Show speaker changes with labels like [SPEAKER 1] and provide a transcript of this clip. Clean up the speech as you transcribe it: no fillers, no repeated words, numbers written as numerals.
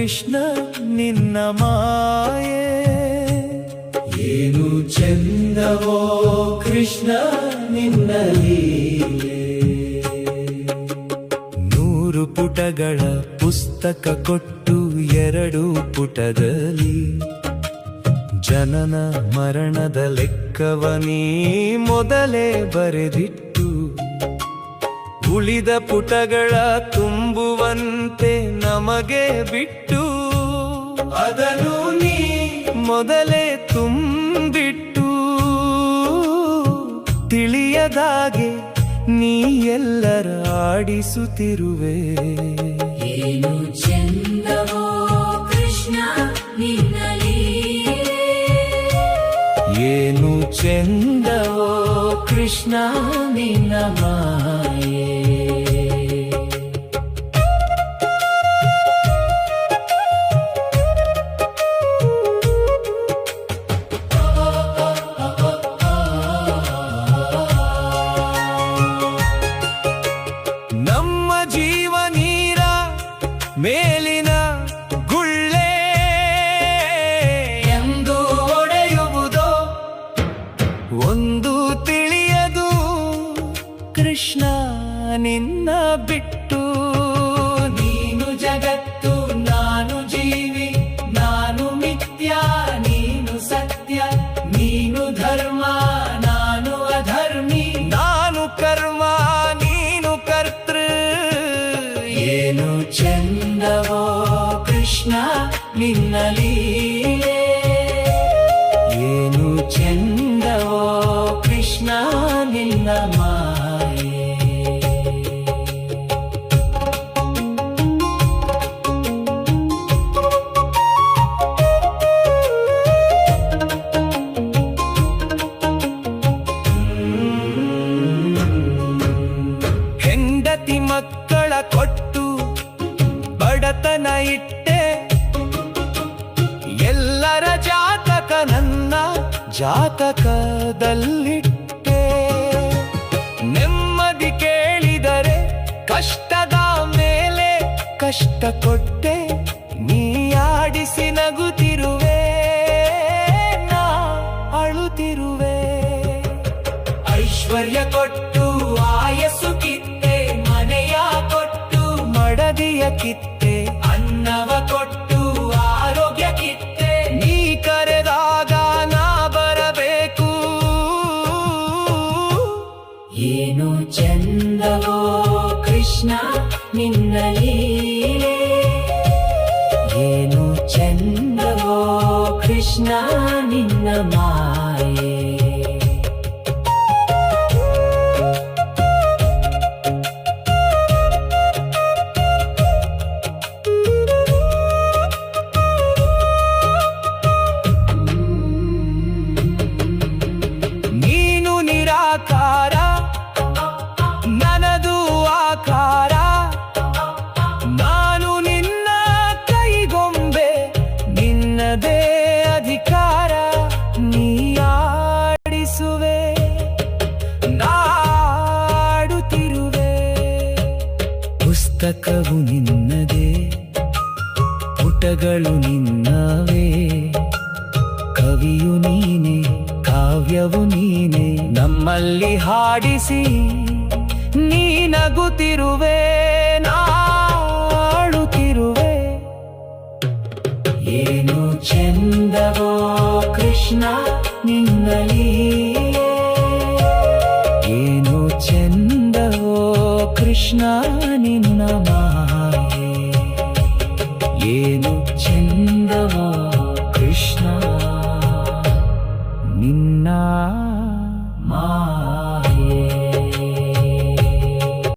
[SPEAKER 1] ಕೃಷ್ಣ ನಿನ್ನ ಮಾಯೆ. ಏನು ಚೆಂದವೋ ಕೃಷ್ಣ ನಿನ್ನ ಲೀಲೆ. 100 ಪುಟಗಳ ಪುಸ್ತಕ ಕೊಟ್ಟು 2 ಪುಟದಲ್ಲಿ ಜನನ ಮರಣದ ಲೆಕ್ಕವನೀ ಮೊದಲೇ ಬರೆದಿಟ್ಟು, ಉಳಿದ ಪುಟಗಳ ತುಂಬುವಂತೆ ನಮಗೆ ಬಿಟ್ಟು, ಅದನ್ನು ನೀ ಮೊದಲೇ ತುಂಬಿಟ್ಟು, ತಿಳಿಯದಾಗೆ ನೀ ಎಲ್ಲರ ಆಡಿಸುತ್ತಿರುವೆ.
[SPEAKER 2] ಏನು ಚೆಂದವೋ ಕೃಷ್ಣ ನಿನ್ನ ಲೀಲೆ.
[SPEAKER 1] ಏನು ಚೆಂದವೋ ಕೃಷ್ಣ ನಿನ್ನ ಮಾಯೆ. ನಮ್ಮ ಜೀವ ನೀರ ಮೇಲಿನ ಗುಳ್ಳೆ ಎಂದು ಒಡೆಯುವುದೋ ಒಂದು ತಿಳಿಯದು ಕೃಷ್ಣ ನಿನ್ನ ಬಿಟ್ಟು. ನೀನು ಜಗತ್ತು ನಾನು ಜೀವಿ, ನಾನು ಮಿಥ್ಯ ನೀನು ಸತ್ಯ, ನೀನು ಧರ್ಮ ನಾನು ಅಧರ್ಮಿ, ನಾನು ಕರ್ಮ ನೀನು ಕರ್ತೃ. ಏನು ಚೆಂದವೋ ಕೃಷ್ಣ ನಿನ್ನ ಲೀಲೆ. ಏನು ಚೆಂದವೋ ಕೃಷ್ಣ ನಿನ್ನ ಮಾಯೆ. ಹೆಂಡತಿ ಮಕ್ಕಳ ಕೊಟ್ಟು ಬಡತನ ಇಟ್ಟೆ, ಎಲ್ಲರ ಜಾತಕ ನನ್ನ ಜಾತಕದಲ್ಲಿಟ್ಟೆ. ನೆಮ್ಮದಿ ಕೇಳಿದರೆ ಕಷ್ಟದ ಮೇಲೆ ಕಷ್ಟ ಕೊಟ್ಟೆ, ನೀ ಆಡಿಸಿ ನಗುತ್ತಿರುವೆ ನಾ ಅಳುತ್ತಿರುವೆ. ಐಶ್ವರ್ಯ ಕೊಟ್ಟು ಆಯಸ್ಸು ಕಿತ್ತೆ, ಮನೆಯ ಕೊಟ್ಟು ಮಡದಿಯ ಕಿತ್ತೆ, ಅನ್ನವ ಕೊಟ್ಟು ಆರೋಗ್ಯ ಕಿತ್ತೆ, ನೀ ಕರೆದಾಗ ನಾ ಬರಬೇಕು.
[SPEAKER 2] ಏನು ಚೆಂದವೋ ಕೃಷ್ಣ ನಿನ್ನ ಲೀಲೆ.
[SPEAKER 1] ಏನು
[SPEAKER 2] ಚೆಂದವೋ ಕೃಷ್ಣ ನಿನ್ನ ಮಾಯೆ.
[SPEAKER 1] ನೀನು ನಿರಾಕಾರ ನನದು ಆಕಾರ, ನಾನು ನಿನ್ನ ಕೈಗೊಂಬೆ ನಿನ್ನದೇ ಅಧಿಕಾರ. ನೀ ಆಡಿಸುವೆ ನಾಡುತ್ತಿರುವೆ. ಪುಸ್ತಕವು ನಿನ್ನದೇ, ಪುಟಗಳು ನಿನ್ನವೇ, ಕವಿಯು ನೀನೆ ಕಾವ್ಯವು ನೀನೆ, ನಮ್ಮಲ್ಲಿ ಹಾಡಿಸಿ ನೀ ನಗುತ್ತಿರುವೆ ನಾಡುತ್ತಿರುವೆ.
[SPEAKER 2] ಏನು ಚೆಂದವೋ ಕೃಷ್ಣ ನಿನ್ನ ಲೀಲೆ.
[SPEAKER 1] ಏನು ಚೆಂದವೋ ಕೃಷ್ಣ ನಿನ್ನ ಮಾಯೆ. ಏನು